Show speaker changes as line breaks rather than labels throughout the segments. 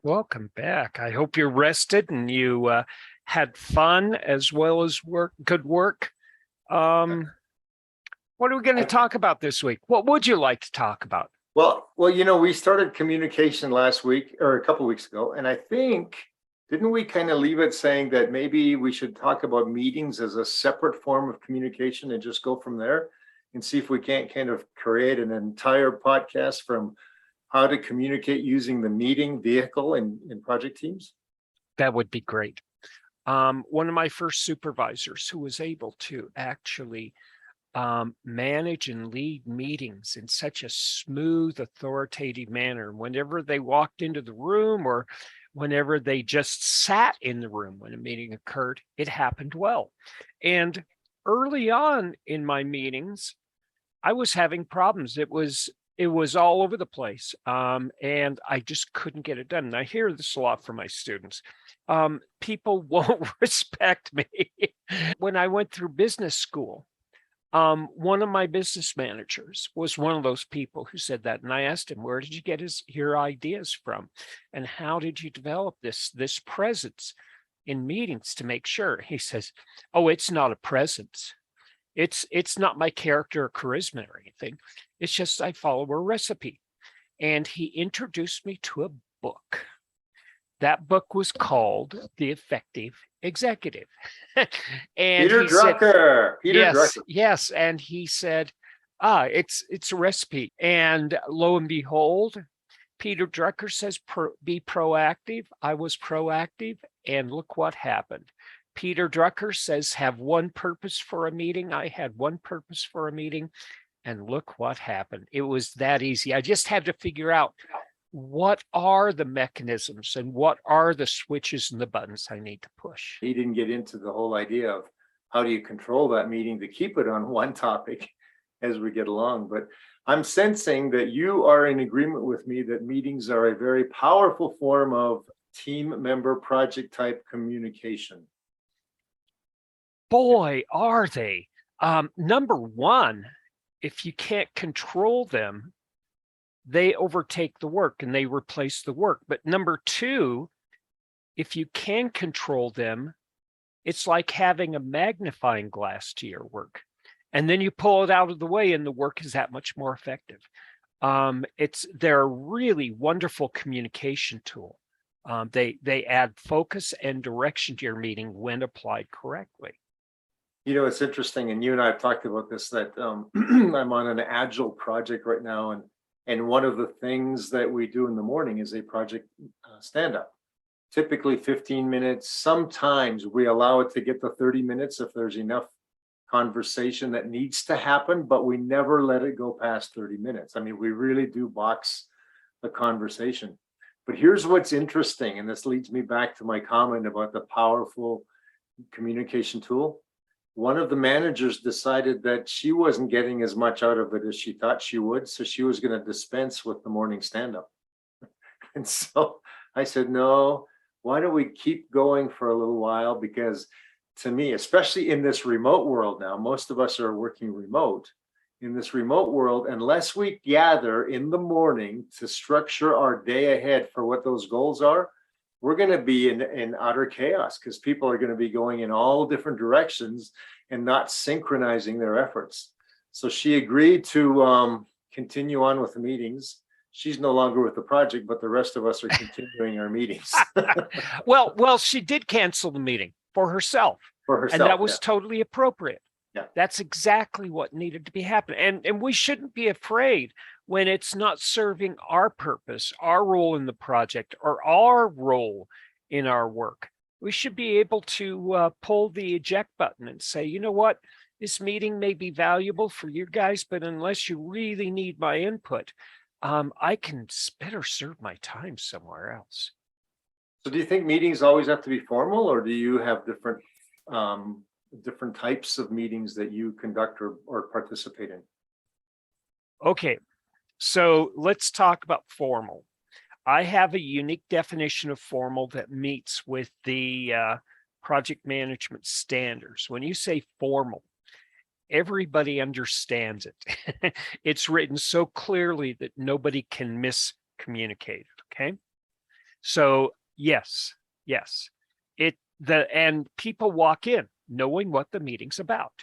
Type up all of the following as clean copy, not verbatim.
Welcome back. I hope you're rested and you had fun as well as good work. Um, what are we going to
I,
talk about this week? What would you like to talk about?
we started communication last week or a couple of weeks ago, and I think didn't we kind of leave it saying that maybe we should talk about meetings as a separate form of communication and just go from there and see if we can't kind of create an entire podcast from how to communicate using the meeting vehicle in project teams?
That would be great. One of my first supervisors who was able to actually manage and lead meetings in such a smooth, authoritative manner. Whenever they walked into the room or whenever they just sat in the room when a meeting occurred, it happened well. And early on in my meetings, I was having problems. It was all over the place, and I just couldn't get it done. And I hear this a lot from my students. People won't respect me. When I went through business school, one of my business managers was one of those people who said that, and I asked him, "Where did you get your ideas from, and how did you develop this presence in meetings to make sure?" He says, "Oh, it's not a presence. It's not my character or charisma or anything. It's just I follow a recipe." And he introduced me to a book. That book was called The Effective Executive. And
Peter
he said,
Drucker. Peter
yes,
Drucker.
yes. And he said, it's a recipe. And lo and behold, Peter Drucker says, be proactive. I was proactive, and look what happened. Peter Drucker says, have one purpose for a meeting. I had one purpose for a meeting, and look what happened. It was that easy. I just had to figure out what are the mechanisms and what are the switches and the buttons I need to push.
He didn't get into the whole idea of how do you control that meeting to keep it on one topic as we get along. But I'm sensing that you are in agreement with me that meetings are a very powerful form of team member project type communication.
Boy, are they. Number one, if you can't control them, they overtake the work and they replace the work. But number two, if you can control them, it's like having a magnifying glass to your work. And then you pull it out of the way and the work is that much more effective. They're a really wonderful communication tool. They add focus and direction to your meeting when applied correctly.
You know, it's interesting, and you and I have talked about this, that I'm on an agile project right now, and one of the things that we do in the morning is a project stand-up. Typically 15 minutes. Sometimes we allow it to get to 30 minutes if there's enough conversation that needs to happen, but we never let it go past 30 minutes. I mean, we really do box the conversation. But here's what's interesting, and this leads me back to my comment about the powerful communication tool. One of the managers decided that she wasn't getting as much out of it as she thought she would, so she was going to dispense with the morning stand-up. And so I said, no, why don't we keep going for a little while? Because to me, especially in this remote world now, most of us are working remote. In this remote world, unless we gather in the morning to structure our day ahead for what those goals are, we're going to be in utter chaos because people are going to be going in all different directions and not synchronizing their efforts. So she agreed to continue on with the meetings. She's no longer with the project, but the rest of us are continuing our meetings.
Well, she did cancel the meeting for herself.
For herself,
and that was totally appropriate.
Yeah.
That's exactly what needed to be happening. And we shouldn't be afraid when it's not serving our purpose, our role in the project, or our role in our work. We should be able to pull the eject button and say, you know what, this meeting may be valuable for you guys, but unless you really need my input, I can better serve my time somewhere else.
So do you think meetings always have to be formal, or do you have different types of meetings that you conduct or participate in?
Okay, so let's talk about formal. I have a unique definition of formal that meets with the project management standards. When you say formal, everybody understands it. It's written so clearly that nobody can miscommunicate it, okay? So yes, yes. And people walk in knowing what the meeting's about.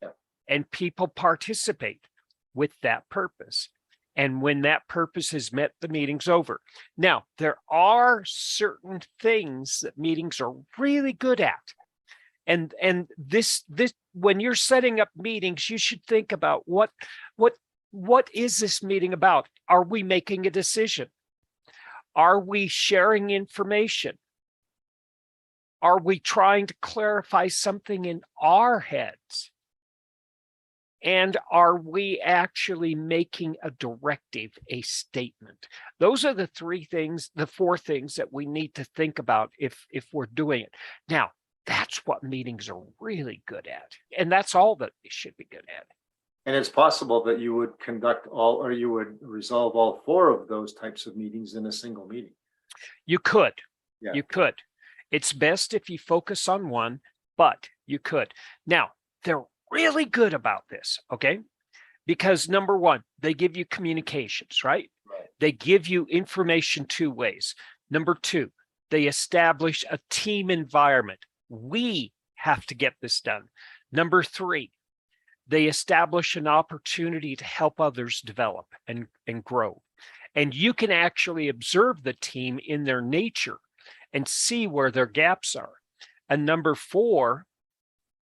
Yeah.
And people participate with that purpose. And when that purpose is met, the meeting's over. Now, there are certain things that meetings are really good at. And this when you're setting up meetings, you should think about what is this meeting about? Are we making a decision? Are we sharing information? Are we trying to clarify something in our heads? And are we actually making a directive, a statement? Those are the four things that we need to think about if we're doing it. Now, that's what meetings are really good at. And that's all that they should be good at.
And it's possible that you would conduct all, or you would resolve all four of those types of meetings in a single meeting.
You could.
Yeah.
You could. It's best if you focus on one, but you could. Now, they're really good about this, okay? Because number one, they give you communications, right?
Right.
They give you information two ways. Number two, they establish a team environment. We have to get this done. Number three, they establish an opportunity to help others develop and grow. And you can actually observe the team in their nature and see where their gaps are. And number four,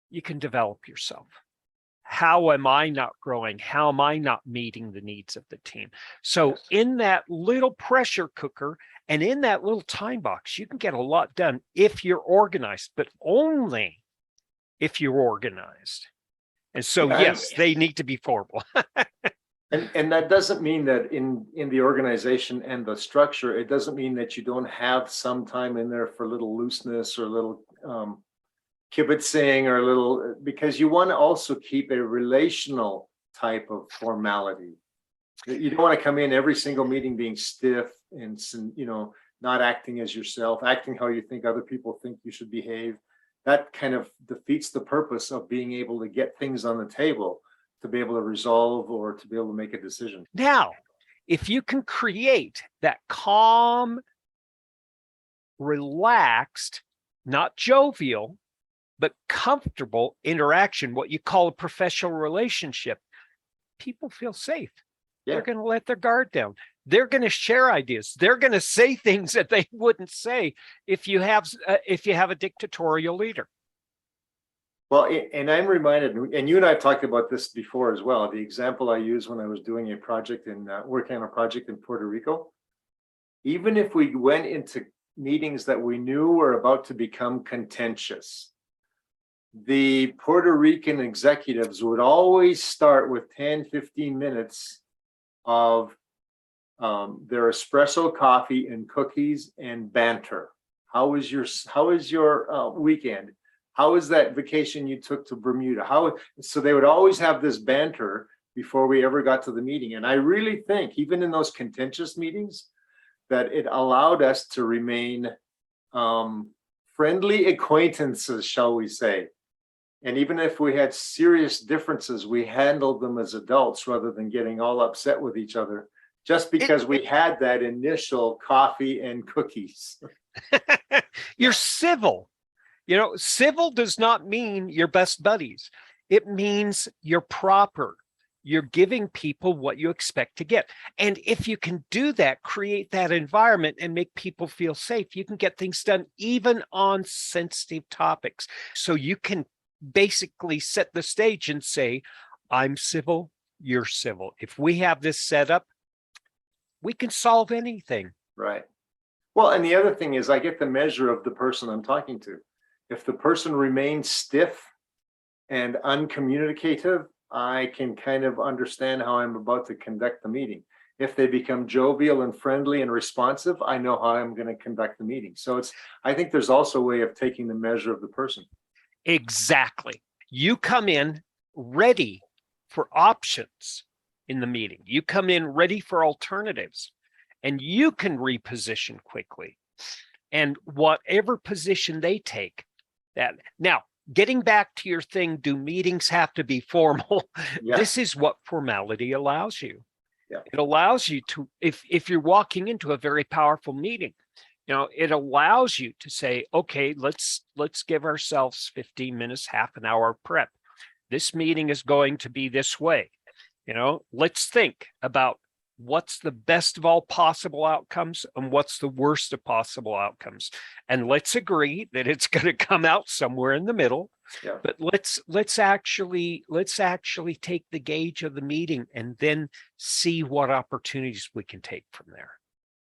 you can develop yourself. How am I not growing? How am I not meeting the needs of the team? So in that little pressure cooker and in that little time box, you can get a lot done if you're organized, but only if you're organized. And so, yes, they need to be formal.
And that doesn't mean that in the organization and the structure, it doesn't mean that you don't have some time in there for a little looseness or a little kibitzing or a little, because you want to also keep a relational type of formality. You don't want to come in every single meeting being stiff and, you know, not acting as yourself, acting how you think other people think you should behave. That kind of defeats the purpose of being able to get things on the table, to be able to resolve or to be able to make a decision.
Now, if you can create that calm, relaxed, not jovial, but comfortable interaction, what you call a professional relationship, people feel safe. Yeah. They're going to let their guard down. They're going to share ideas. They're going to say things that they wouldn't say if you have a dictatorial leader.
Well, and I'm reminded, and you and I have talked about this before as well. The example I used when I was doing a project working on a project in Puerto Rico, even if we went into meetings that we knew were about to become contentious, the Puerto Rican executives would always start with 10, 15 minutes of their espresso coffee and cookies and banter. How is your weekend? How is that vacation you took to Bermuda? So they would always have this banter before we ever got to the meeting. And I really think, even in those contentious meetings, that it allowed us to remain friendly acquaintances, shall we say. And even if we had serious differences, we handled them as adults rather than getting all upset with each other just because we had that initial coffee and cookies.
You're civil. You know, civil does not mean you're best buddies. It means you're proper. You're giving people what you expect to get. And if you can do that, create that environment and make people feel safe, you can get things done even on sensitive topics. So you can basically set the stage and say, I'm civil, you're civil. If we have this set up, we can solve anything.
Right. Well, and the other thing is I get the measure of the person I'm talking to. If the person remains stiff and uncommunicative, I can kind of understand how I'm about to conduct the meeting. If they become jovial and friendly and responsive, I know how I'm going to conduct the meeting. So I think there's also a way of taking the measure of the person.
Exactly. You come in ready for options in the meeting. You come in ready for alternatives, and you can reposition quickly. And whatever position they take, that now getting back to your thing, do meetings have to be formal? Yeah. This is what formality allows you. Yeah. It allows you to, if you're walking into a very powerful meeting, it allows you to say, okay, let's give ourselves 15 minutes, half an hour prep. This meeting is going to be this way. Let's think about what's the best of all possible outcomes and what's the worst of possible outcomes. And let's agree that it's going to come out somewhere in the middle.
Yeah.
But let's actually take the gauge of the meeting and then see what opportunities we can take from there.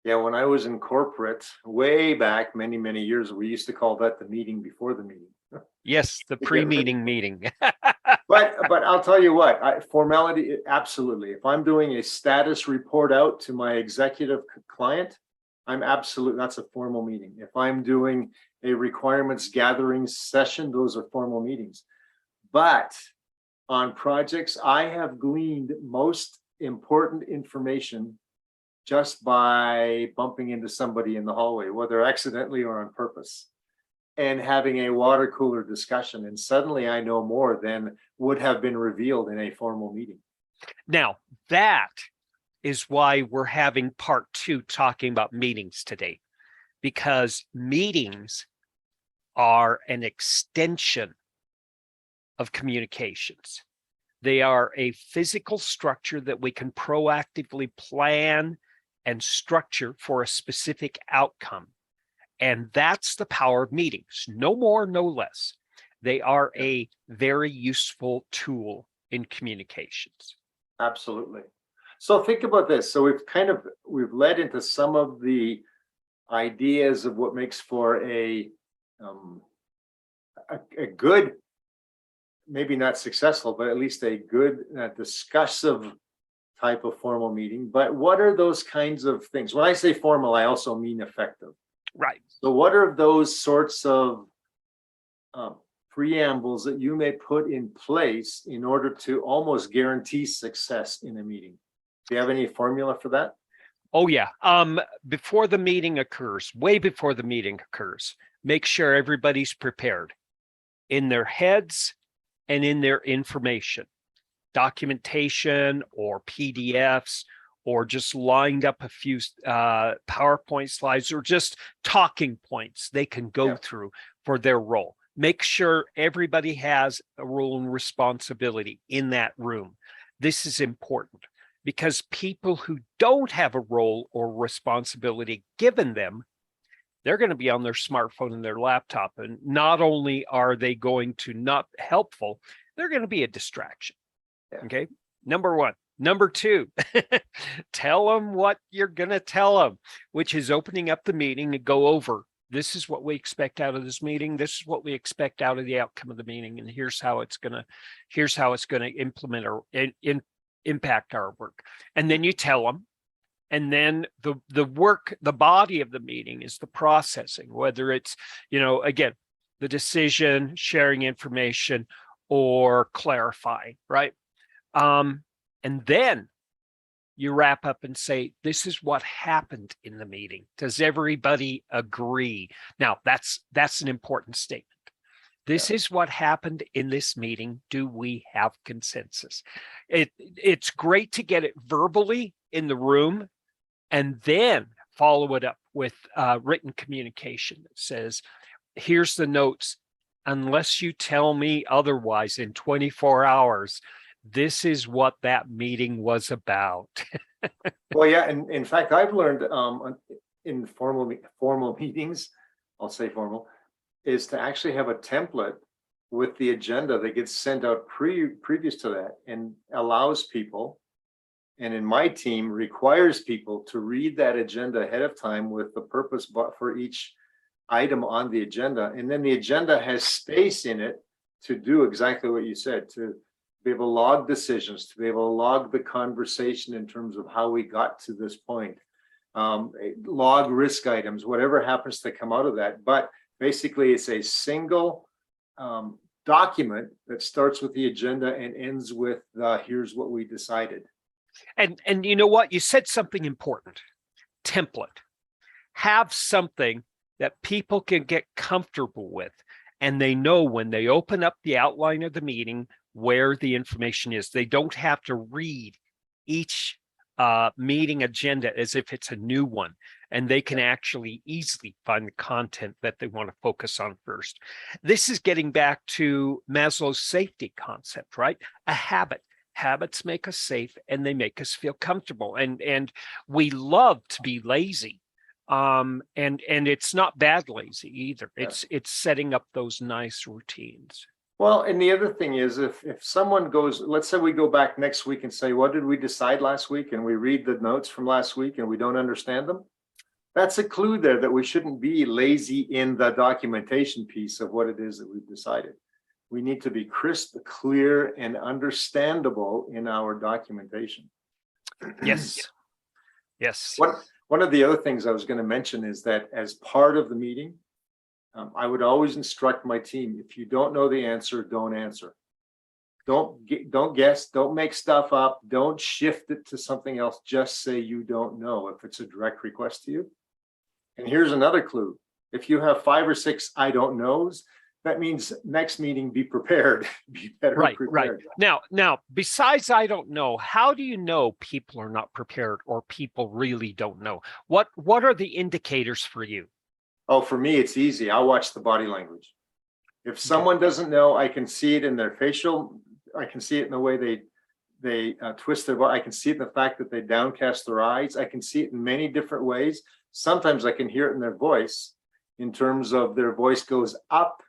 Yeah, when I was in corporate way back many, many years, we used to call that the meeting before the meeting.
Yes, the pre-meeting meeting.
But I'll tell you what, formality, absolutely. If I'm doing a status report out to my executive client, that's a formal meeting. If I'm doing a requirements gathering session, those are formal meetings. But on projects, I have gleaned most important information just by bumping into somebody in the hallway, whether accidentally or on purpose, and having a water cooler discussion. And suddenly I know more than would have been revealed in a formal meeting.
Now, that is why we're having part 2 talking about meetings today, because meetings are an extension of communications. They are a physical structure that we can proactively plan and structure for a specific outcome. And that's the power of meetings, no more, no less. They are a very useful tool in communications.
Absolutely. So think about this. So we've led into some of the ideas of what makes for a good, maybe not successful, but at least a good discussive type of formal meeting. But what are those kinds of things? When I say formal, I also mean effective.
Right.
So what are those sorts of preambles that you may put in place in order to almost guarantee success in a meeting? Do you have any formula for that?
Oh, yeah. Before the meeting occurs, way before the meeting occurs, make sure everybody's prepared in their heads and in their information, documentation or PDFs, or just lined up a few PowerPoint slides, or just talking points they can go through for their role. Make sure everybody has a role and responsibility in that room. This is important because people who don't have a role or responsibility given them, they're going to be on their smartphone and their laptop. And not only are they going to not helpful, they're going to be a distraction. Okay. Number 1. Number 2, tell them what you're going to tell them, which is opening up the meeting and go over. This is what we expect out of this meeting. This is what we expect out of the outcome of the meeting. And here's how it's going to implement or impact our work. And then you tell them. And then the work, the body of the meeting is the processing, whether it's, again, the decision, sharing information, or clarifying, right? And then you wrap up and say, this is what happened in the meeting. Does everybody agree? Now, that's an important statement. This is what happened in this meeting. Do we have consensus? It's great to get it verbally in the room and then follow it up with written communication that says, here's the notes. Unless you tell me otherwise in 24 hours, this is what that meeting was about.
Well, yeah, and in fact, I've learned in formal meetings, I'll say formal, is to actually have a template with the agenda that gets sent out previous to that, and allows people, and in my team requires people to read that agenda ahead of time with the purpose for each item on the agenda. And then the agenda has space in it to do exactly what you said, to be able to log decisions, to be able to log the conversation in terms of how we got to this point, log risk items, whatever happens to come out of that. But basically, it's a single document that starts with the agenda and ends with here's what we decided.
And you know what? You said something important. Template. Have something that people can get comfortable with, and they know when they open up the outline of the meeting where the information is. They don't have to read each meeting agenda as if it's a new one, and they can actually easily find the content that they want to focus on first. This is getting back to Maslow's safety concept, right? A habit. Habits make us safe and they make us feel comfortable. And we love to be lazy. And it's not bad lazy either. It's setting up those nice routines.
Well, and the other thing is, if someone goes, let's say we go back next week and say, what did we decide last week? And we read the notes from last week and we don't understand them. That's a clue there that we shouldn't be lazy in the documentation piece of what it is that we've decided. We need to be crisp, clear, and understandable in our documentation.
Yes. Yes.
One of the other things I was going to mention is that as part of the meeting, I would always instruct my team, if you don't know the answer, don't answer. Don't guess, don't make stuff up, don't shift it to something else, just say you don't know if it's a direct request to you. And here's another clue. If you have 5 or 6 I don't knows, that means next meeting, be prepared, be better prepared.
Right. Now, besides I don't know, how do you know people are not prepared or people really don't know? What are the indicators for you?
Oh, for me, it's easy. I'll watch the body language. If someone doesn't know, I can see it in their facial. I can see it in the way they twist their body. I can see it in the fact that they downcast their eyes. I can see it in many different ways. Sometimes I can hear it in their voice, in terms of their voice goes up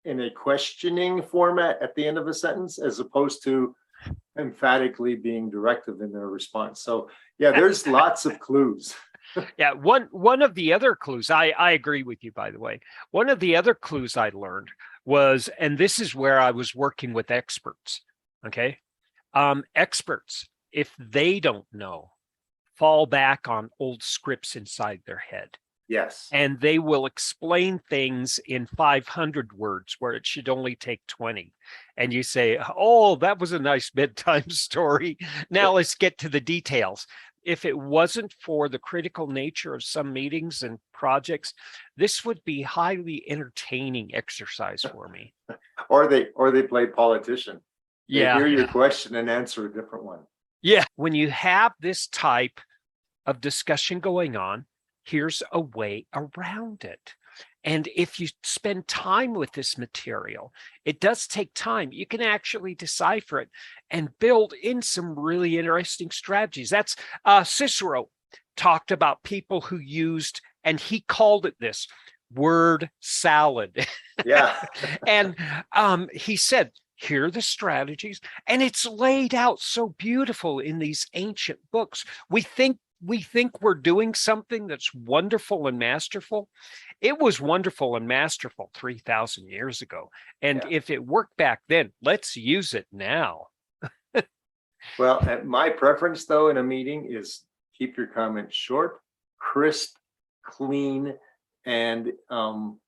in a questioning format at the end of a sentence, as opposed to emphatically being directive in their response. So yeah, there's lots of clues.
Yeah, one of the other clues, I agree with you, by the way. One of the other clues I learned was, and this is where I was working with experts, okay? Experts, if they don't know, fall back on old scripts inside their head.
Yes.
And they will explain things in 500 words where it should only take 20. And you say, oh, that was a nice bedtime story. Now let's get to the details. If it wasn't for the critical nature of some meetings and projects, this would be highly entertaining exercise for me.
Or they play politician. They
Yeah.
hear your question and answer a different one.
Yeah. When you have this type of discussion going on, here's a way around it. And if you spend time with this material, it does take time. You can actually decipher it and build in some really interesting strategies. That's Cicero talked about people who used, and he called it this, word salad.
Yeah.
And he said, here are the strategies. And it's laid out so beautiful in these ancient books. We think we're doing something that's wonderful and masterful. It was wonderful and masterful 3,000 years ago. And if it worked back then, let's use it now.
Well, my preference, though, in a meeting is keep your comments short, crisp, clean, and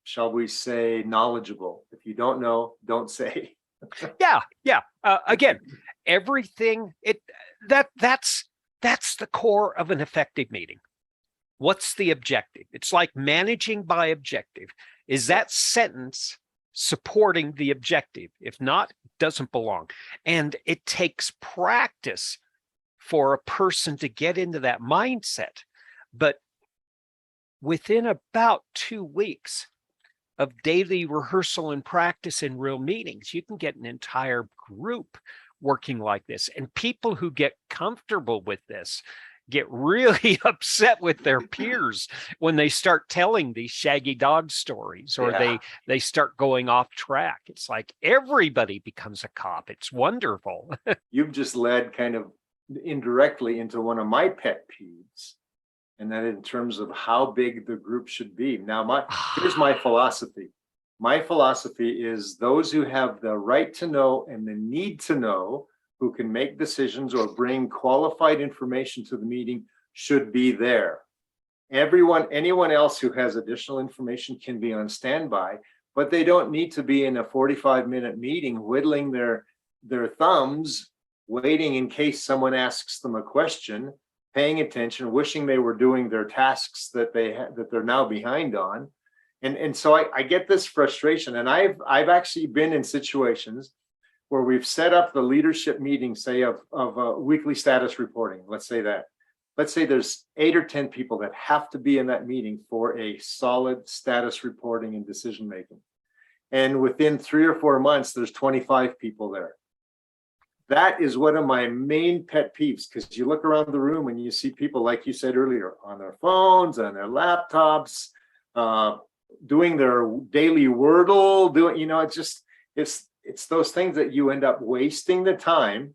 shall we say knowledgeable. If you don't know, don't say.
Yeah. Again, everything, that's the core of an effective meeting. What's the objective? It's like managing by objective. Is that sentence supporting the objective? If not, it doesn't belong. And it takes practice for a person to get into that mindset. But within about 2 weeks of daily rehearsal and practice in real meetings, you can get an entire group working like this. And people who get comfortable with this get really upset with their peers when they start telling these shaggy dog stories, or they start going off track. It's like everybody becomes a cop. It's wonderful.
You've just led kind of indirectly into one of my pet peeves, and that in terms of how big the group should be. Now, here's my philosophy. My philosophy is those who have the right to know and the need to know, who can make decisions or bring qualified information to the meeting, should be there. Anyone else who has additional information can be on standby, but they don't need to be in a 45-minute meeting whittling their thumbs, waiting in case someone asks them a question, paying attention, wishing they were doing their tasks that they're now behind on. And so I get this frustration, and I've actually been in situations where we've set up the leadership meeting, say of weekly status reporting, let's say that, let's say there's 8 or 10 people that have to be in that meeting for a solid status reporting and decision making. And within 3 or 4 months, there's 25 people there. That is one of my main pet peeves, because you look around the room and you see people, like you said earlier, on their phones, on their laptops, doing their daily Wordle, it's those things that you end up wasting the time.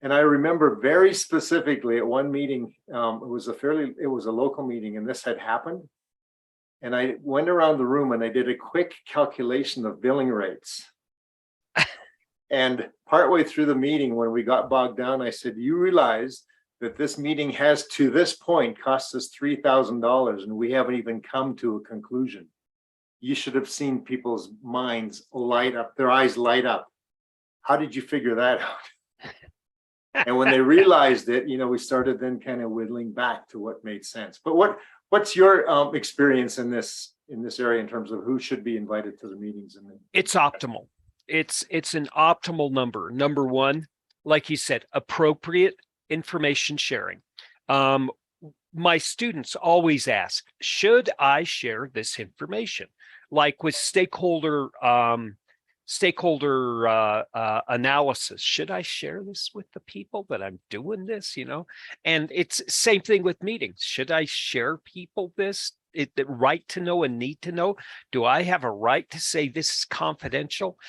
And I remember very specifically at one meeting, it was a local meeting, and this had happened. And I went around the room and I did a quick calculation of billing rates. And partway through the meeting, when we got bogged down, I said, you realize that this meeting has to this point cost us $3,000 and we haven't even come to a conclusion. You should have seen people's minds light up, their eyes light up. How did you figure that out? And when they realized it, we started then kind of whittling back to what made sense. But what's your experience in this area in terms of who should be invited to the meetings?
It's optimal. It's an optimal number. Number one, like you said, appropriate information sharing. My students always ask, should I share this information? Like with stakeholder analysis, should I share this with the people that I'm doing this, And it's same thing with meetings. Should I share people this? The right to know and need to know? Do I have a right to say this is confidential?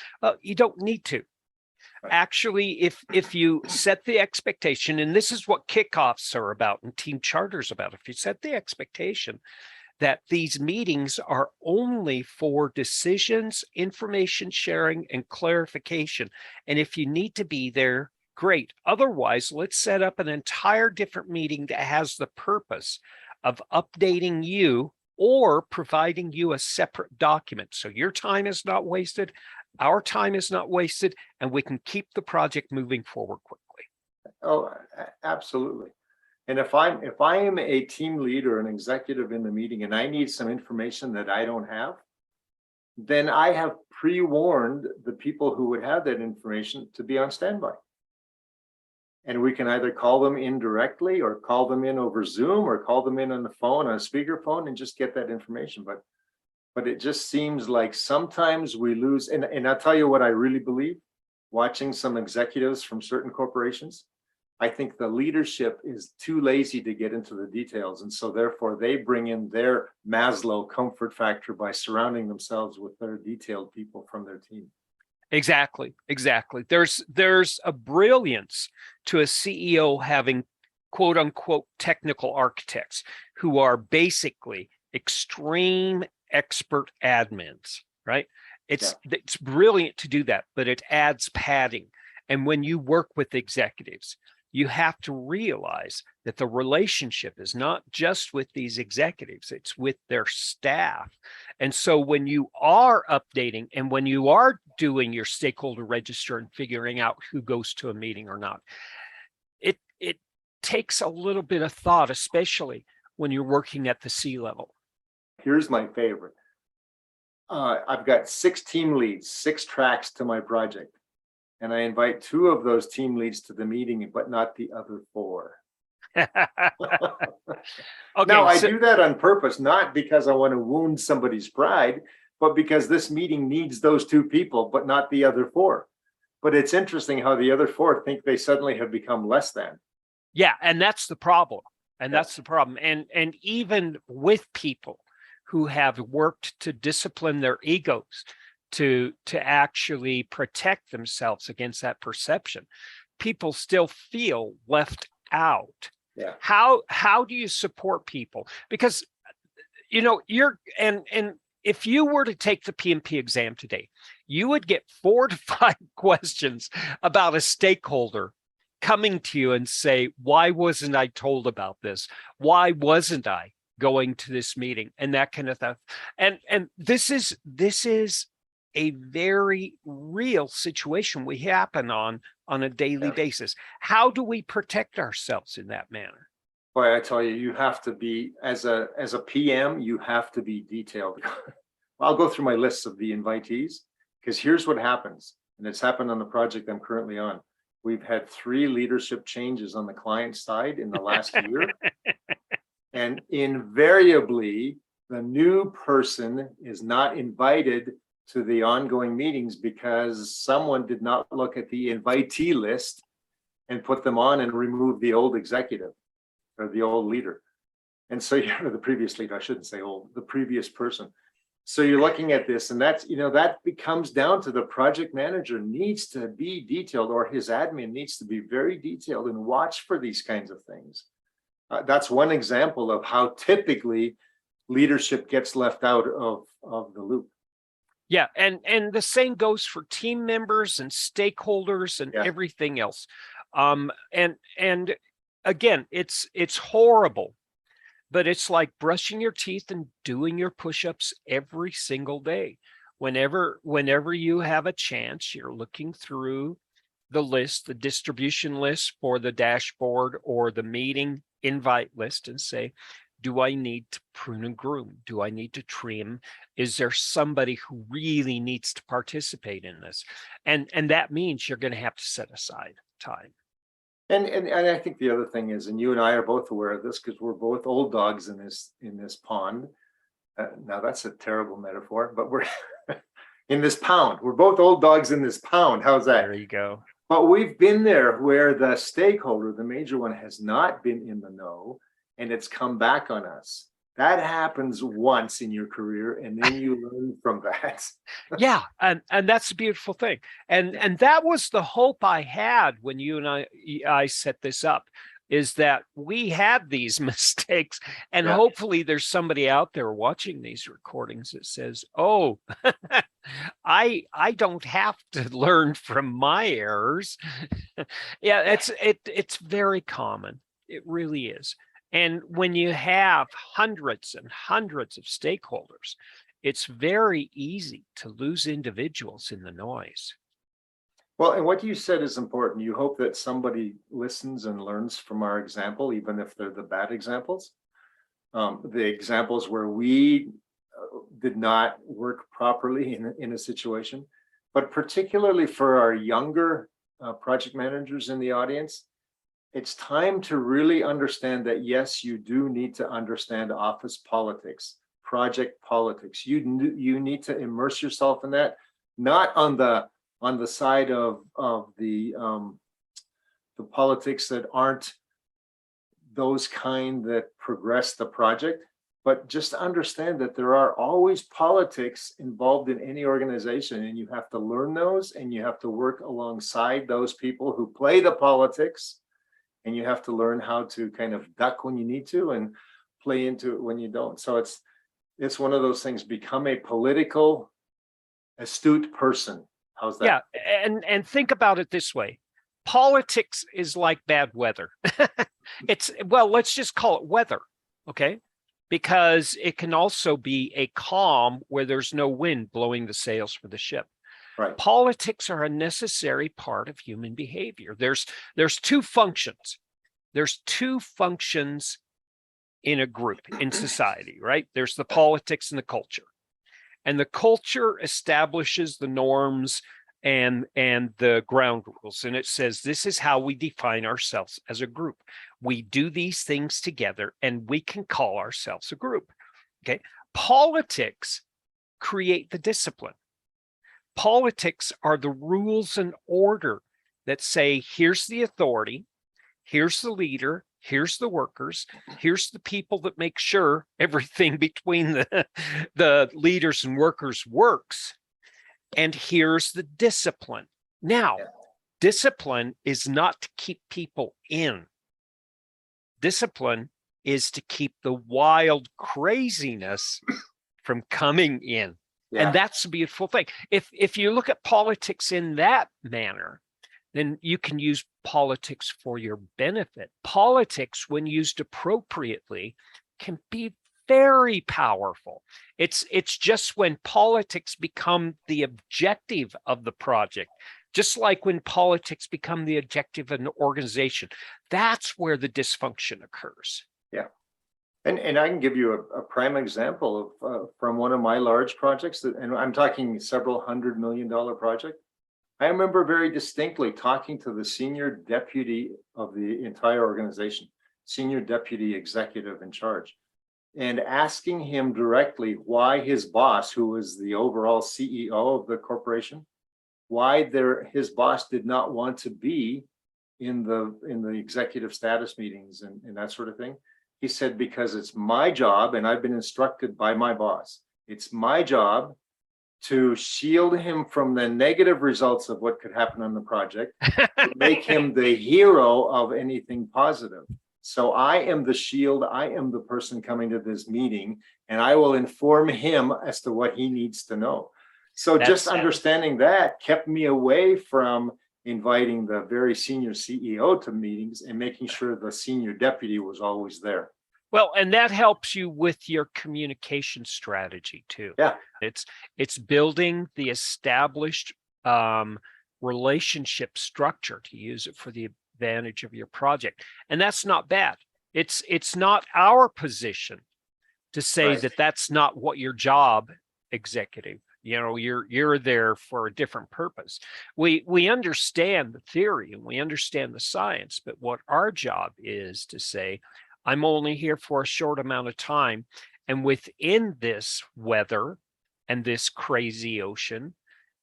You don't need to. Right. Actually, if you set the expectation, and this is what kickoffs are about and team charters about, if you set the expectation that these meetings are only for decisions, information sharing, and clarification, and if you need to be there, great. Otherwise, let's set up an entire different meeting that has the purpose of updating you or providing you a separate document. So your time is not wasted, our time is not wasted, and we can keep the project moving forward quickly.
Oh, absolutely. And if I am a team lead or an executive in the meeting and I need some information that I don't have, then I have pre-warned the people who would have that information to be on standby. And we can either call them in directly or call them in over Zoom or call them in on the phone, on a speakerphone, and just get that information. But it just seems like sometimes we lose. And I'll tell you what I really believe, watching some executives from certain corporations, I think the leadership is too lazy to get into the details. And so therefore they bring in their Maslow comfort factor by surrounding themselves with their detailed people from their team.
Exactly. There's a brilliance to a CEO having quote unquote technical architects who are basically extreme expert admins, right? It's brilliant to do that, but it adds padding. And when you work with executives, you have to realize that the relationship is not just with these executives, it's with their staff. And so when you are updating and when you are doing your stakeholder register and figuring out who goes to a meeting or not, it takes a little bit of thought, especially when you're working at the C-level.
Here's my favorite. I've got 6 team leads, 6 tracks to my project. And I invite 2 of those team leads to the meeting, but not the other 4.
Okay,
now, I do that on purpose, not because I want to wound somebody's pride, but because this meeting needs those 2 people, but not the other 4. But it's interesting how the other 4 think they suddenly have become less than.
Yeah, and that's the problem. That's the problem. And even with people who have worked to discipline their egos, to actually protect themselves against that perception, people still feel left out.
Yeah.
How do you support people? Because you're and if you were to take the PMP exam today, you would get 4 to 5 questions about a stakeholder coming to you and say, why wasn't I told about this? Why wasn't I going to this meeting? And that kind of stuff. And this is a very real situation we happen on a daily basis. How do we protect ourselves in that manner?
Boy, I tell you, you have to be, as a PM, you have to be detailed. I'll go through my lists of the invitees, because here's what happens, and it's happened on the project I'm currently on. We've had 3 leadership changes on the client side in the last year. And invariably, the new person is not invited to the ongoing meetings because someone did not look at the invitee list and put them on and remove the old executive or the old leader. And so you're the previous leader, I shouldn't say old, the previous person. So you're looking at this, and that's, that becomes down to the project manager needs to be detailed, or his admin needs to be very detailed and watch for these kinds of things. That's one example of how typically leadership gets left out of the loop.
Yeah, and the same goes for team members and stakeholders and everything else. And again, it's horrible, but it's like brushing your teeth and doing your push-ups every single day. Whenever you have a chance, you're looking through the list, the distribution list for the dashboard or the meeting invite list, and say, do I need to prune and groom? Do I need to trim? Is there somebody who really needs to participate in this? And that means you're going to have to set aside time.
And I think the other thing is, and you and I are both aware of this because we're both old dogs in this pond. Now that's a terrible metaphor, but we're in this pound. We're both old dogs in this pound. How's that?
There you go.
But we've been there where the stakeholder, the major one, has not been in the know, and it's come back on us. That happens once in your career, and then you learn from that.
Yeah, and that's a beautiful thing. And that was the hope I had when you and I set this up, is that we had these mistakes, and hopefully there's somebody out there watching these recordings that says, oh, I don't have to learn from my errors. Yeah, it's very common. It really is. And when you have hundreds and hundreds of stakeholders, it's very easy to lose individuals in the noise.
Well, and what you said is important. You hope that somebody listens and learns from our example, even if they're the bad examples. The examples where we did not work properly in a situation, but particularly for our younger project managers in the audience, it's time to really understand that, yes, you do need to understand office politics, project politics. You need to immerse yourself in that, not on the side of the politics that aren't those kind that progress the project, but just understand that there are always politics involved in any organization, and you have to learn those, and you have to work alongside those people who play the politics. And you have to learn how to kind of duck when you need to and play into it when you don't. So it's one of those things. Become a political, astute person. How's that?
Yeah, and think about it this way. Politics is like bad weather. Well, let's just call it weather, okay? Because it can also be a calm where there's no wind blowing the sails for the ship.
Right.
Politics are a necessary part of human behavior. There's two functions. There's two functions in a group, in society, right? There's the politics and the culture. And the culture establishes the norms and the ground rules. And it says, this is how we define ourselves as a group. We do these things together and we can call ourselves a group. Okay. Politics create the discipline. Politics are the rules and order that say, here's the authority, here's the leader, here's the workers, here's the people that make sure everything between the leaders and workers works, and here's the discipline. Now, discipline is not to keep people in. Discipline is to keep the wild craziness from coming in. Yeah. And that's a beautiful thing. If you look at politics in that manner, then you can use politics for your benefit. Politics, when used appropriately, can be very powerful. It's just when politics become the objective of the project, just like when politics become the objective of an organization, that's where the dysfunction occurs.
Yeah. And I can give you a prime example of from one of my large projects, and I'm talking several $100 million project. I remember very distinctly talking to the senior deputy of the entire organization, senior deputy executive in charge, and asking him directly why his boss, who was the overall CEO of the corporation, why his boss did not want to be in the executive status meetings and that sort of thing. He said, because it's my job, and I've been instructed by my boss, it's my job to shield him from the negative results of what could happen on the project, to make him the hero of anything positive. So I am the shield, I am the person coming to this meeting, and I will inform him as to what he needs to know. So just understanding that kept me away from inviting the very senior CEO to meetings and making sure the senior deputy was always there.
Well, and that helps you with your communication strategy too.
Yeah.
It's building the established relationship structure, to use it for the advantage of your project. And that's not bad. It's not our position to say
Right.
that that's not what your job, executive. You know, you're there for a different purpose. We understand the theory and we understand the science, but what our job is to say, I'm only here for a short amount of time, and within this weather and this crazy ocean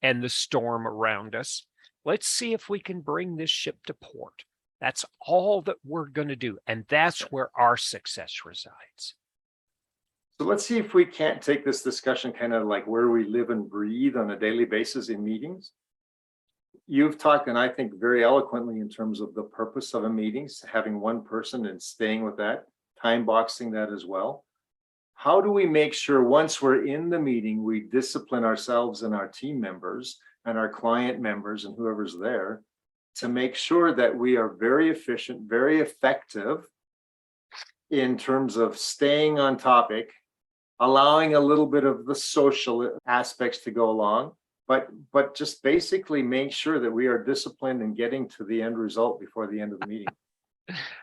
and the storm around us, let's see if we can bring this ship to port. That's all that we're going to do, and that's where our success resides.
So let's see if we can't take this discussion kind of like where we live and breathe on a daily basis in meetings. You've talked, and I think very eloquently, in terms of the purpose of a meeting, having one person and staying with that, time boxing that as well. How do we make sure once we're in the meeting, we discipline ourselves and our team members and our client members and whoever's there to make sure that we are very efficient, very effective in terms of staying on topic, allowing a little bit of the social aspects to go along, but just basically make sure that we are disciplined in getting to the end result before the end of the meeting.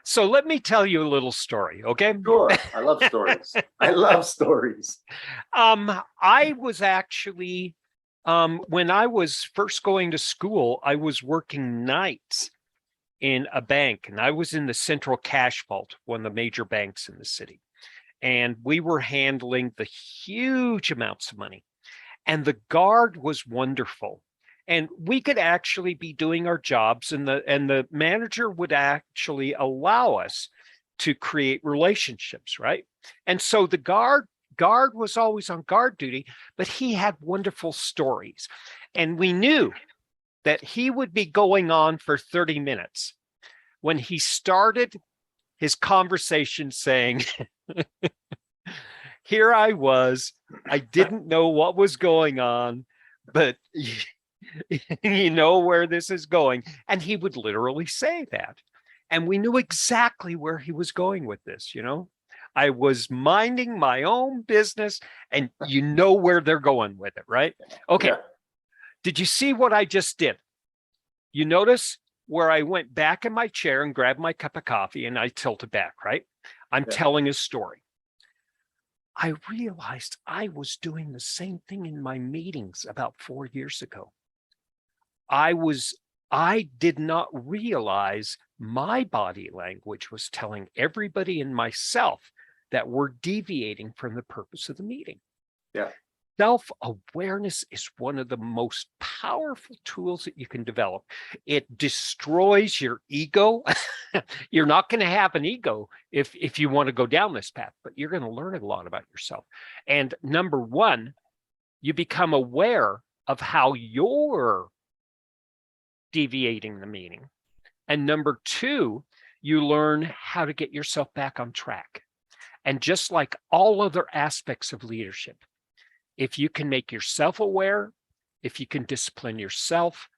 So let me tell you a little story, okay?
Sure. I love stories. I love stories.
I was actually, when I was first going to school, I was working nights in a bank, and I was in the central cash vault, one of the major banks in the city. And we were handling the huge amounts of money. And the guard was wonderful. And we could actually be doing our jobs, and the manager would actually allow us to create relationships, right? And so the guard was always on guard duty, but he had wonderful stories. And we knew that he would be going on for 30 minutes when he started his conversation saying, here I was, I didn't know what was going on, but you know where this is going. And he would literally say that. And we knew exactly where he was going with this, you know. I was minding my own business, and you know where they're going with it, right? Okay. Yeah. Did you see what I just did? You notice where I went back in my chair and grabbed my cup of coffee and I tilted back, right? I'm telling a story. I realized I was doing the same thing in my meetings about 4 years ago. I did not realize my body language was telling everybody and myself that we're deviating from the purpose of the meeting.
Yeah.
Self-awareness is one of the most powerful tools that you can develop. It destroys your ego. You're not going to have an ego if you want to go down this path, but you're going to learn a lot about yourself. And number one, you become aware of how you're deviating the meeting. And number two, you learn how to get yourself back on track. And just like all other aspects of leadership, if you can make yourself aware, if you can discipline yourself,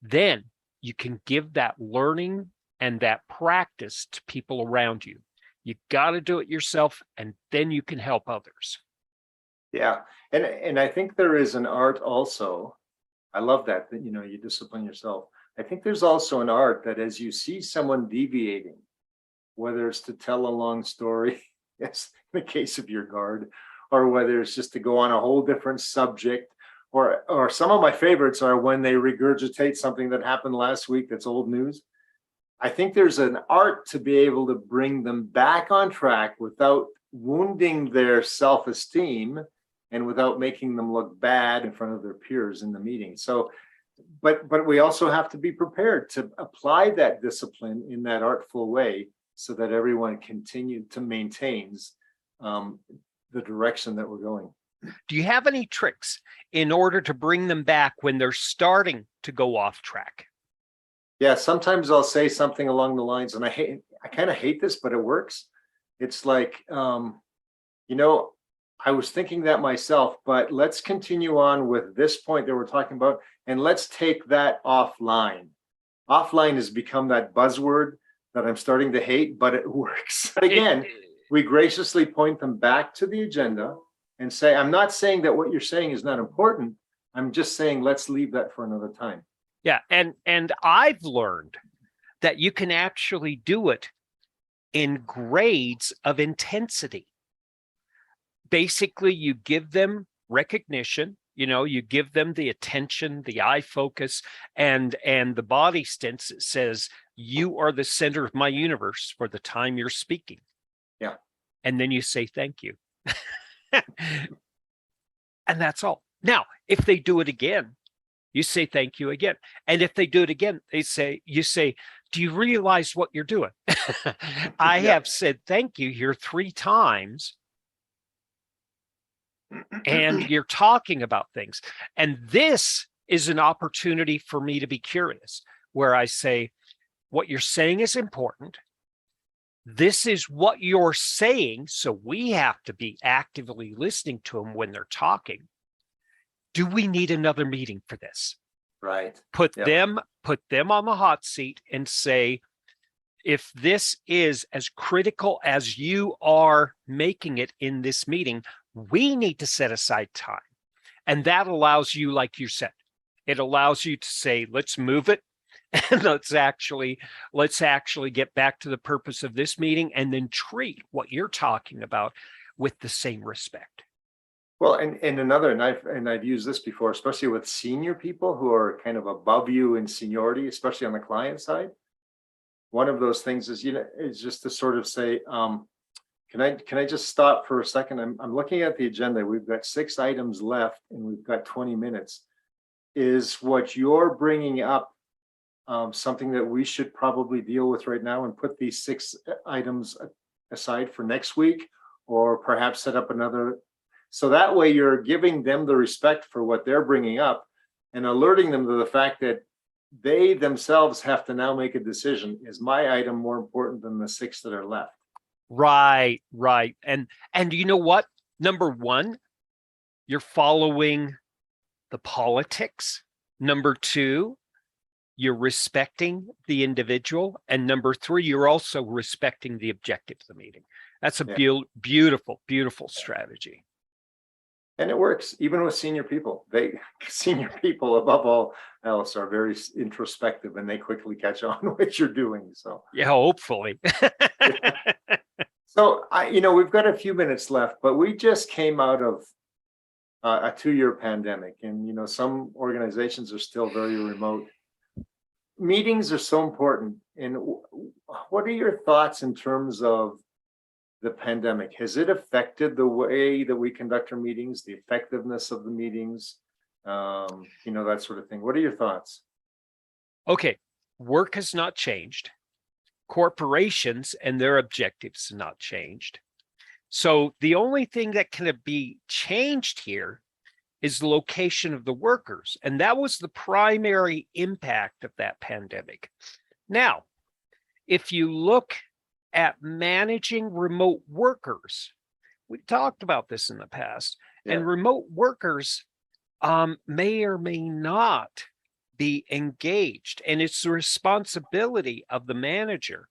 then you can give that learning and that practice to people around you. You got to do it yourself, and then you can help others.
Yeah. And I think there is an art also. I love that you know, you discipline yourself. I think there's also an art that as you see someone deviating, whether it's to tell a long story, yes, in the case of your guard, or whether it's just to go on a whole different subject, or some of my favorites are when they regurgitate something that happened last week that's old news. I think there's an art to be able to bring them back on track without wounding their self-esteem and without making them look bad in front of their peers in the meeting. So, but we also have to be prepared to apply that discipline in that artful way so that everyone maintains the direction that we're going.
Do you have any tricks in order to bring them back when they're starting to go off track?
Yeah, sometimes I'll say something along the lines, and I kind of hate this, but it works. It's like, you know, I was thinking that myself, but let's continue on with this point that we're talking about, and let's take that offline. Offline has become that buzzword that I'm starting to hate, but it works. But again, we graciously point them back to the agenda and say, I'm not saying that what you're saying is not important. I'm just saying, let's leave that for another time.
Yeah. And I've learned that you can actually do it in grades of intensity. Basically, you give them recognition, you give them the attention, the eye focus, and the body stance that says, you are the center of my universe for the time you're speaking.
Yeah.
And then you say, thank you. And that's all. Now, if they do it again, you say thank you again. And if they do it again, you say, do you realize what you're doing? I have said thank you here 3 times. And you're talking about things. And this is an opportunity for me to be curious, where I say, what you're saying is important. This is what you're saying. So we have to be actively listening to them when they're talking. Do we need another meeting for this?
Right.
Put them on the hot seat and say, if this is as critical as you are making it in this meeting, we need to set aside time. And that allows you, like you said, it allows you to say, let's move it. And let's actually get back to the purpose of this meeting, and then treat what you're talking about with the same respect.
Well, and I've used this before, especially with senior people who are kind of above you in seniority, especially on the client side. One of those things is, is just to sort of say, can I just stop for a second? I'm looking at the agenda. We've got 6 items left, and we've got 20 minutes. Is what you're bringing up something that we should probably deal with right now and put these 6 items aside for next week, or perhaps set up another? So that way you're giving them the respect for what they're bringing up and alerting them to the fact that they themselves have to now make a decision. Is my item more important than the 6 that are left?
Right. And you know what? Number 1, you're following the politics. Number 2, you're respecting the individual. And number 3, you're also respecting the objective of the meeting. That's a beautiful, beautiful strategy.
And it works even with senior people. Senior people above all else are very introspective, and they quickly catch on what you're doing. So
yeah, hopefully.
So we've got a few minutes left, but we just came out of a 2-year pandemic, and some organizations are still very remote. Meetings are so important. And what are your thoughts in terms of the pandemic? Has it affected the way that we conduct our meetings, the effectiveness of the meetings, that sort of thing? What are your thoughts?
Okay, work has not changed. Corporations and their objectives have not changed. So the only thing that can be changed here is the location of the workers. And that was the primary impact of that pandemic. Now, if you look at managing remote workers, we talked about this in the past, and remote workers may or may not be engaged. And it's the responsibility of the manager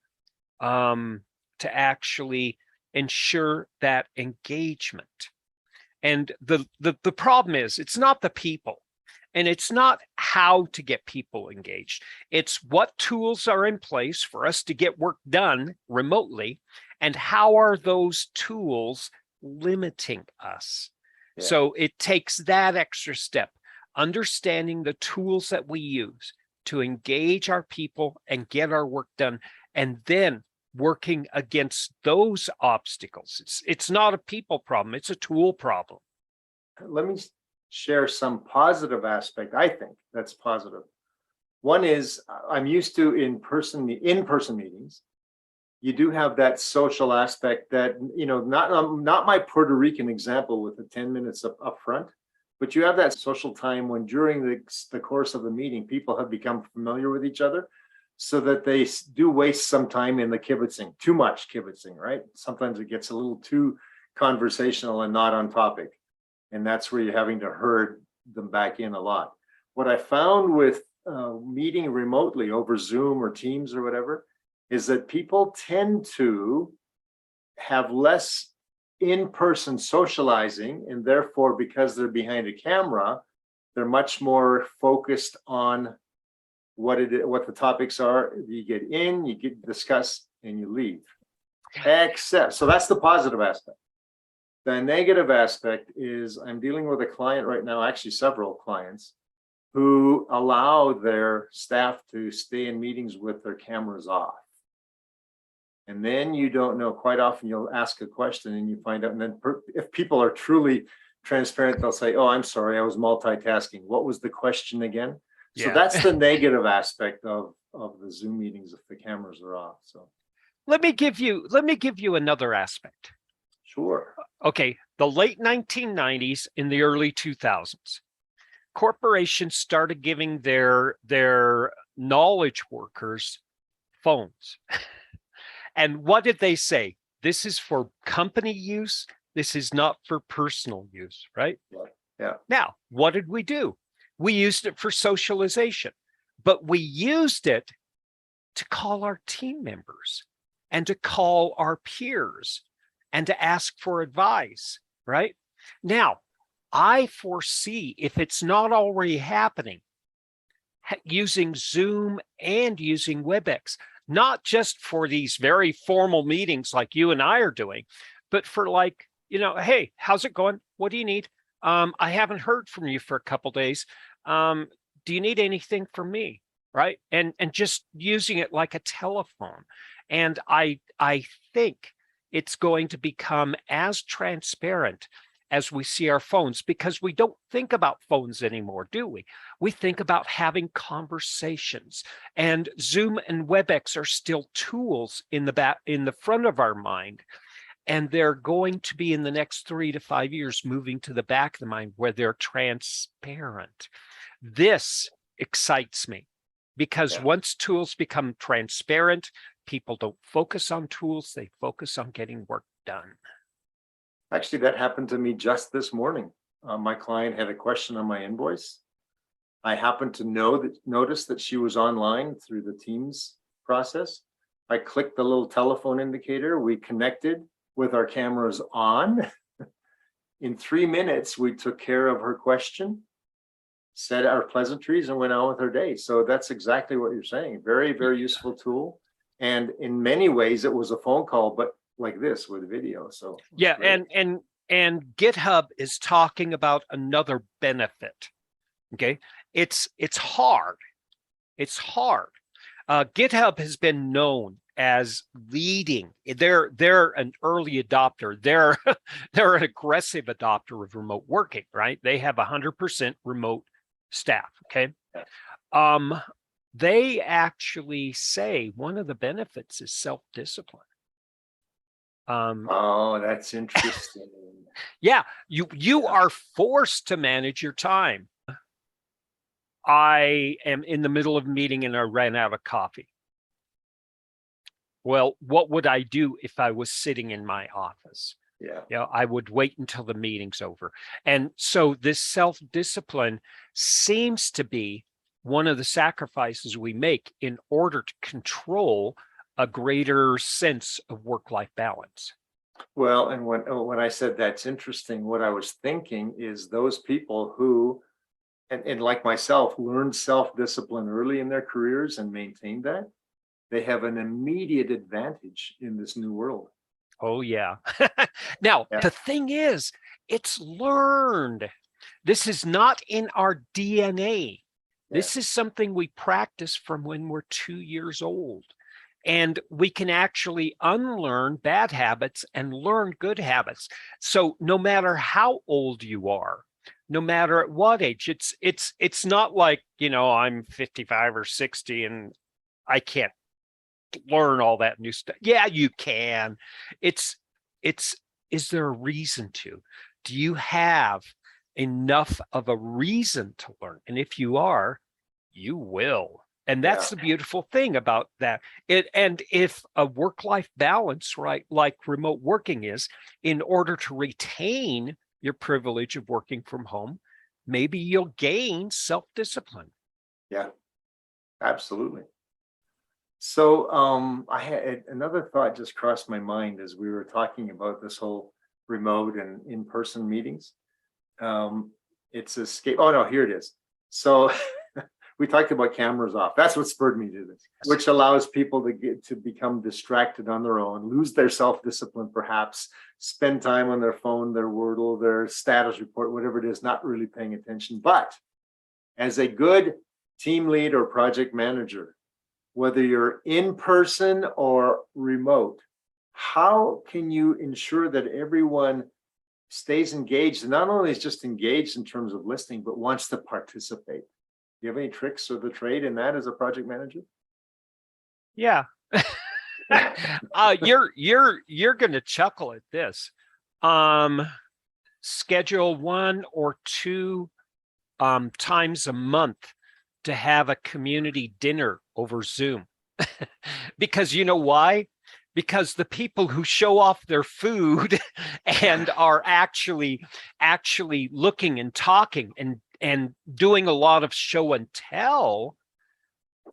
to actually ensure that engagement. And the problem is, it's not the people, and it's not how to get people engaged. It's what tools are in place for us to get work done remotely, and how are those tools limiting us? Yeah. So it takes that extra step. understanding the tools that we use to engage our people and get our work done, and then working against those obstacles. It's not a people problem, it's a tool problem.
Let me share some positive aspect. I think that's positive. One is I'm used to in-person meetings. You do have that social aspect that, not my Puerto Rican example with the 10 minutes up front, but you have that social time when during the course of the meeting, people have become familiar with each other so that they do waste some time in the kibitzing, too much kibitzing, right? Sometimes it gets a little too conversational and not on topic. And that's where you're having to herd them back in a lot. What I found with meeting remotely over Zoom or Teams or whatever is that people tend to have less in-person socializing, and therefore, because they're behind a camera, they're much more focused on what the topics are. You get in, you discuss, and you leave. So that's the positive aspect. The negative aspect is I'm dealing with a client right now, actually several clients, who allow their staff to stay in meetings with their cameras off. And then you don't know, quite often you'll ask a question and you find out, and then if people are truly transparent, they'll say, oh, I'm sorry, I was multitasking. What was the question again?
Yeah.
So that's the negative aspect of the Zoom meetings if the cameras are off. So
let me give you another aspect.
Sure.
Okay, the late 1990s in the early 2000s, corporations started giving their knowledge workers phones. And what did they say? This is for company use. This is not for personal use, right?
Yeah.
Now, what did we do? We used it for socialization, but we used it to call our team members and to call our peers and to ask for advice, right? Now, I foresee, if it's not already happening, using Zoom and using WebEx, not just for these very formal meetings like you and I are doing, but for like, hey, how's it going? What do you need? I haven't heard from you for a couple days. Do you need anything from me? Right? And just using it like a telephone. And I think it's going to become as transparent as we see our phones, because we don't think about phones anymore, do we? We think about having conversations, and Zoom and WebEx are still tools in the front of our mind. And they're going to be, in the next 3 to 5 years, moving to the back of the mind where they're transparent. This excites me because once tools become transparent, people don't focus on tools, they focus on getting work done.
Actually, that happened to me just this morning. My client had a question on my invoice. I happened to notice that she was online through the Teams process. I clicked the little telephone indicator. We connected with our cameras on. In 3 minutes, we took care of her question, said our pleasantries, and went on with her day. So that's exactly what you're saying. Very, very useful tool. And in many ways, it was a phone call, but like this with video. So
yeah, and GitHub is talking about another benefit. Okay, it's hard. It's hard. GitHub has been known as leading. They're an early adopter. They're an aggressive adopter of remote working, right? They have 100% remote staff. Okay. They actually say one of the benefits is self-discipline.
Oh, that's interesting.
Yeah, you are forced to manage your time. I am in the middle of a meeting and I ran out of coffee. Well, what would I do if I was sitting in my office?
Yeah.
I would wait until the meeting's over. And so this self-discipline seems to be one of the sacrifices we make in order to control a greater sense of work-life balance.
Well, and when I said that's interesting, what I was thinking is those people who, and like myself, learned self-discipline early in their careers and maintained that, they have an immediate advantage in this new world.
Oh, yeah. Now, the thing is, it's learned. This is not in our DNA.
Yeah.
This is something we practice from when we're 2 years old. And we can actually unlearn bad habits and learn good habits. So no matter how old you are, no matter at what age, it's not like, I'm 55 or 60 and I can't learn all that new stuff. Yeah, you can. It's is there a reason to? Do you have enough of a reason to learn? And if you are, you will. And that's the beautiful thing about that. And if a work-life balance, right, like remote working is, in order to retain your privilege of working from home, maybe you'll gain self-discipline.
Yeah, absolutely. So I had another thought just crossed my mind as we were talking about this whole remote and in-person meetings. It's escape. Oh no, here it is. So we talked about cameras off. That's what spurred me to this, which allows people to become distracted on their own, lose their self-discipline, perhaps spend time on their phone, their Wordle, their status report, whatever it is, not really paying attention. But as a good team lead or project manager, whether you're in person or remote, how can you ensure that everyone stays engaged and not only is just engaged in terms of listening, but wants to participate? Do you have any tricks of the trade in that as a project manager?
Yeah. You're gonna chuckle at this. Schedule 1 or 2 times a month to have a community dinner over Zoom. Because you know why? Because the people who show off their food and are actually looking and talking and doing a lot of show and tell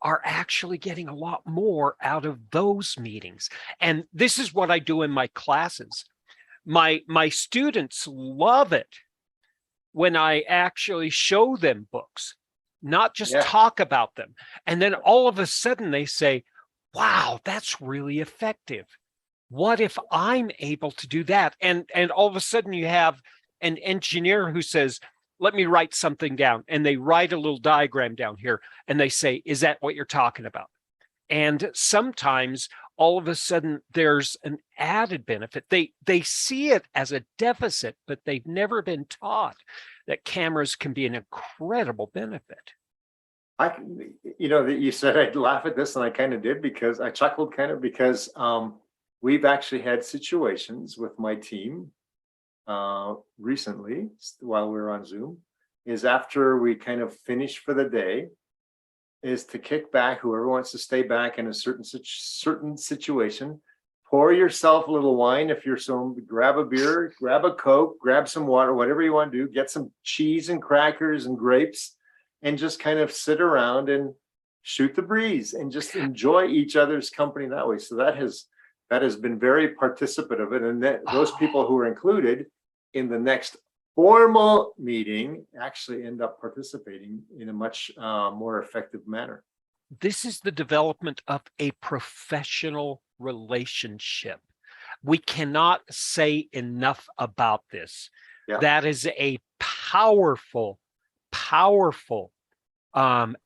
are actually getting a lot more out of those meetings. And this is what I do in my classes. My students love it when I actually show them books, not just talk about them. And then all of a sudden they say, wow, that's really effective. What if I'm able to do that? And all of a sudden you have an engineer who says, let me write something down. And they write a little diagram down here and they say, is that what you're talking about? And sometimes all of a sudden there's an added benefit. They see it as a deficit, but they've never been taught that cameras can be an incredible benefit.
That you said I'd laugh at this, and I kind of did, because I chuckled kind of because we've actually had situations with my team recently while we were on Zoom, is after we kind of finish for the day, is to kick back, whoever wants to stay back in a certain situation, pour yourself a little wine. If you're so, grab a beer, grab a Coke, grab some water, whatever you want to do, get some cheese and crackers and grapes, and just kind of sit around and shoot the breeze and just enjoy each other's company that way. So that has been very participative. And those people who are included in the next formal meeting actually end up participating in a much more effective manner.
This is the development of a professional relationship. We cannot say enough about this.
Yeah.
That is a powerful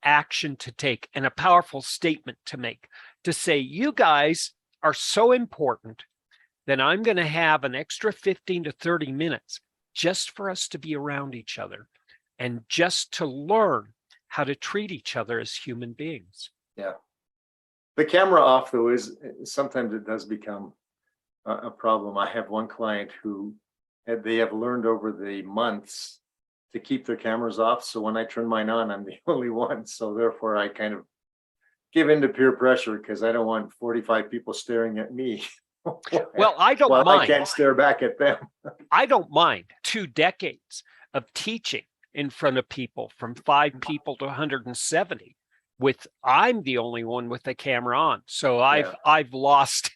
action to take and a powerful statement to make, to say, you guys are so important that I'm going to have an extra 15 to 30 minutes just for us to be around each other and just to learn how to treat each other as human beings.
Yeah. The camera off, though, is sometimes it does become a problem. I have one client who they have learned over the months to keep their cameras off. So when I turn mine on, I'm the only one. So therefore, I kind of give in to peer pressure because I don't want 45 people staring at me.
Well, I don't mind.
I can't stare back at them.
I don't mind 2 decades of teaching in front of people, from 5 people to 170. I'm the only one with the camera on, so I've lost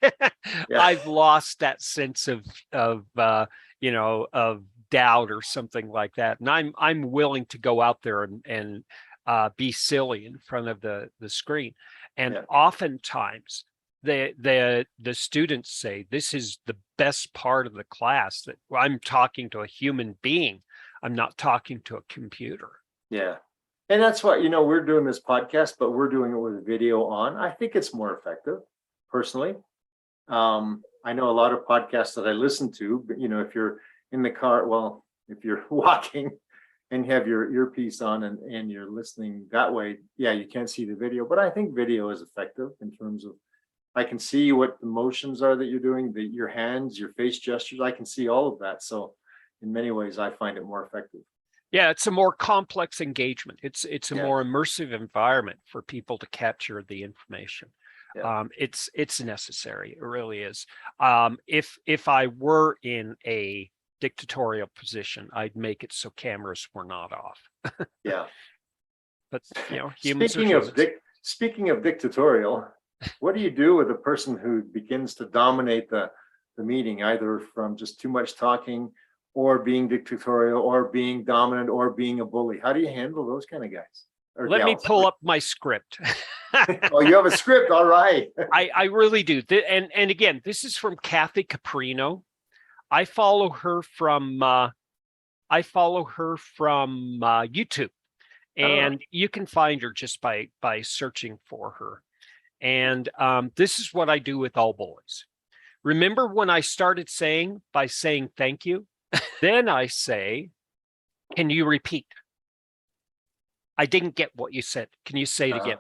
I've lost that sense of doubt or something like that, and I'm willing to go out there and be silly in front of the screen. And oftentimes the students say, this is the best part of the class, that I'm talking to a human being. I'm not talking to a computer.
Yeah. And that's why, we're doing this podcast, but we're doing it with video on. I think it's more effective, personally. I know a lot of podcasts that I listen to, but if you're in the car, well, if you're walking and you have your earpiece on and you're listening that way, yeah, you can't see the video. But I think video is effective in terms of I can see what the motions are that you're doing, your hands, your face gestures. I can see all of that. So in many ways, I find it more effective.
Yeah, it's a more complex engagement. It's a
Yeah.
more immersive environment for people to capture the information.
Yeah.
It's necessary. It really is. If I were in a dictatorial position, I'd make it so cameras were not off.
Yeah.
But humans are humans.
Speaking of dictatorial, what do you do with a person who begins to dominate the meeting, either from just too much talking, or being dictatorial, or being dominant, or being a bully? How do you handle those kind of guys?
Let me pull up my script.
Oh, you have a script. All right.
I really do. And again, this is from Kathy Caprino. I follow her from YouTube, and you can find her just by searching for her. And this is what I do with all boys. Remember when I started by saying thank you? Then I say, can you repeat? I didn't get what you said. Can you say it again?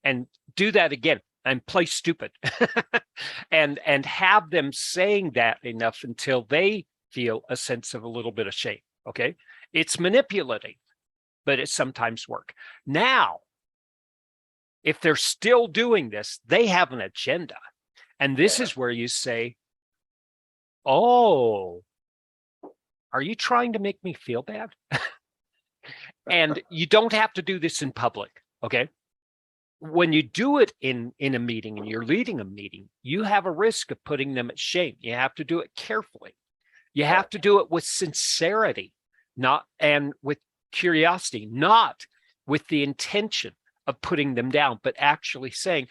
And do that again and play stupid. and have them saying that enough until they feel a sense of a little bit of shame. Okay. It's manipulative, but it sometimes works. Now, if they're still doing this, they have an agenda. And this is where you say, oh, are you trying to make me feel bad? And you don't have to do this in public, okay? When you do it in a meeting and you're leading a meeting, you have a risk of putting them at shame. You have to do it carefully. You have to do it with sincerity, and with curiosity, not with the intention of putting them down, but actually saying,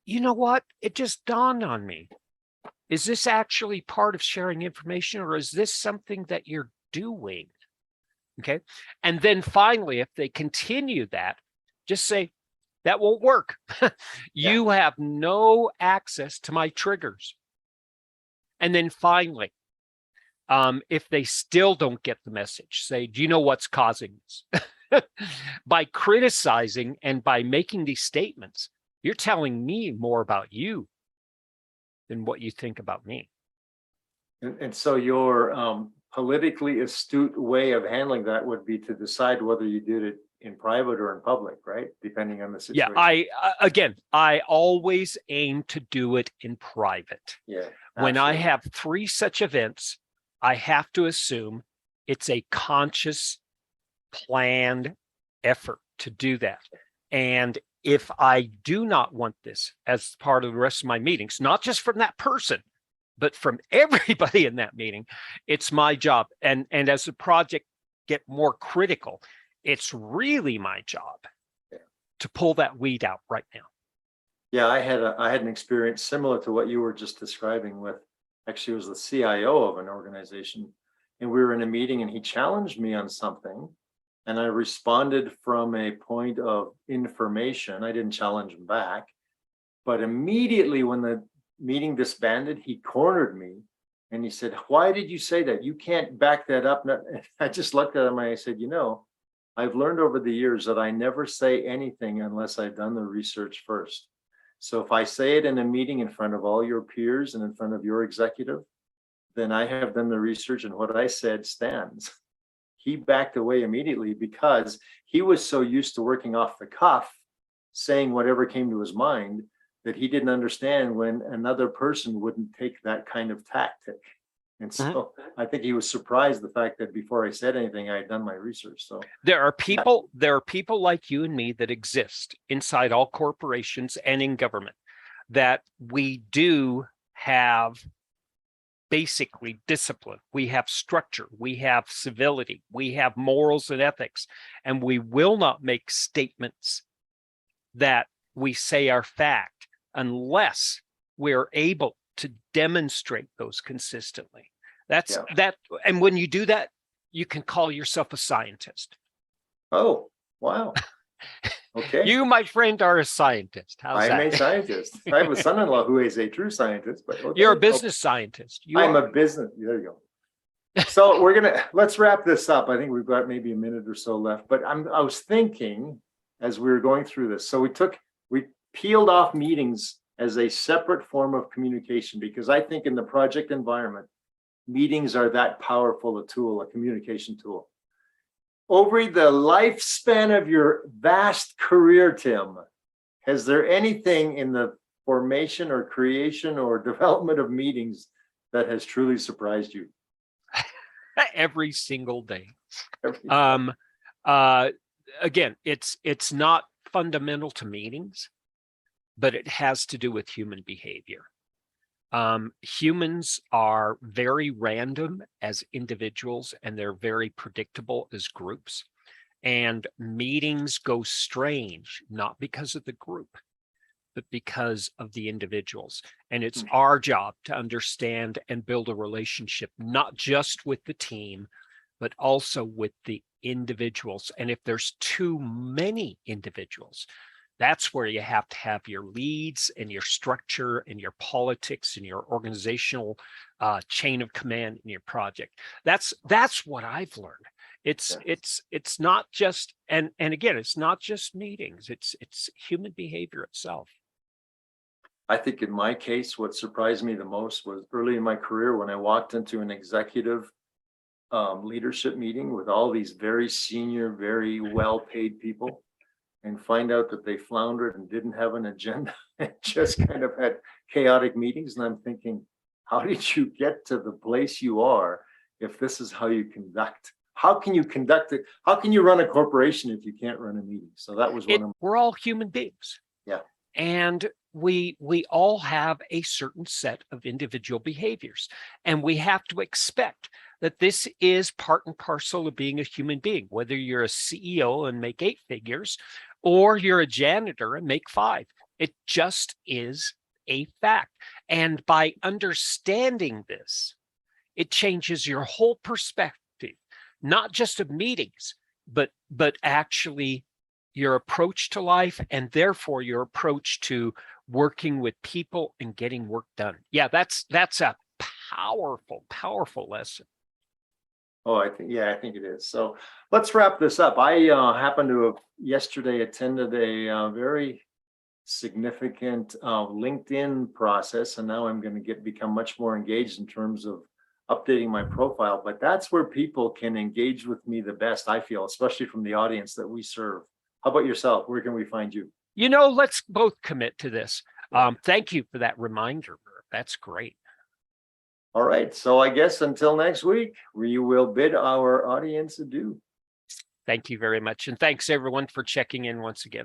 you know what? It just dawned on me. Is this actually part of sharing information, or is this something that you're doing? Okay. And then finally, if they continue that, just say, that won't work. You have no access to my triggers. And then finally, if they still don't get the message, say, do you know what's causing this? By criticizing and by making these statements, you're telling me more about you than what you think about me.
And so your politically astute way of handling that would be to decide whether you did it in private or in public, right? Depending on the situation.
Yeah, I always aim to do it in private.
Yeah.
When I have 3 such events, I have to assume it's a conscious, planned effort to do that. And if I do not want this as part of the rest of my meetings, not just from that person, but from everybody in that meeting, it's my job. And as the project get more critical, it's really my job to pull that weed out right now.
Yeah, I had an experience similar to what you were just describing with, actually it was the CIO of an organization, and we were in a meeting and he challenged me on something, and I responded from a point of information. I didn't challenge him back, but immediately when the meeting disbanded, he cornered me and he said, why did you say that? You can't back that up. I just looked at him and I said, I've learned over the years that I never say anything unless I've done the research first. So if I say it in a meeting in front of all your peers and in front of your executive, then I have done the research and what I said stands. He backed away immediately because he was so used to working off the cuff, saying whatever came to his mind, that he didn't understand when another person wouldn't take that kind of tactic. And so I think he was surprised the fact that before I said anything, I had done my research. So
there are people like you and me that exist inside all corporations and in government, that we do have basically discipline. We have structure, we have civility, we have morals and ethics, and we will not make statements that we say are fact unless we're able to demonstrate those consistently. That. And when you do that, you can call yourself a scientist.
Oh, wow. Okay.
You, my friend, are a scientist. How's
I'm
that?
a scientist. I have a son-in-law who is a true scientist, but okay.
You're a business scientist.
I'm a business. There you go. So let's wrap this up. I think we've got maybe a minute or so left, but I was thinking as we were going through this. So we peeled off meetings as a separate form of communication, because I think in the project environment, meetings are that powerful a tool, a communication tool. Over the lifespan of your vast career, Tim, has there anything in the formation or creation or development of meetings that has truly surprised you?
Every single day.
Every
Again, it's not fundamental to meetings, but it has to do with human behavior. Humans are very random as individuals, and they're very predictable as groups. And meetings go strange, not because of the group, but because of the individuals. And it's our job to understand and build a relationship, not just with the team, but also with the individuals. And if there's too many individuals, that's where you have to have your leads and your structure and your politics and your organizational chain of command in your project. That's what I've learned. It's not just, and again, it's not just meetings. It's human behavior itself.
I think in my case, what surprised me the most was early in my career when I walked into an executive leadership meeting with all these very senior, very well-paid people, and find out that they floundered and didn't have an agenda and just kind of had chaotic meetings. And I'm thinking, how did you get to the place you are if this is how you conduct? How can you conduct it? How can you run a corporation if you can't run a meeting? So that was
we're all human beings.
Yeah.
And we all have a certain set of individual behaviors, and we have to expect that this is part and parcel of being a human being, whether you're a CEO and make 8 figures or you're a janitor and make 5. It just is a fact. And by understanding this, it changes your whole perspective, not just of meetings, but actually your approach to life, and therefore your approach to working with people and getting work done. Yeah, that's a powerful lesson.
Oh, I think it is. So let's wrap this up. I happened to have yesterday attended a very significant LinkedIn process, and now I'm going to become much more engaged in terms of updating my profile. But that's where people can engage with me the best, I feel, especially from the audience that we serve. How about yourself? Where can we find you?
Let's both commit to this. Thank you for that reminder, Merv. That's great.
All right. So I guess until next week, we will bid our audience adieu.
Thank you very much. And thanks everyone for checking in once again.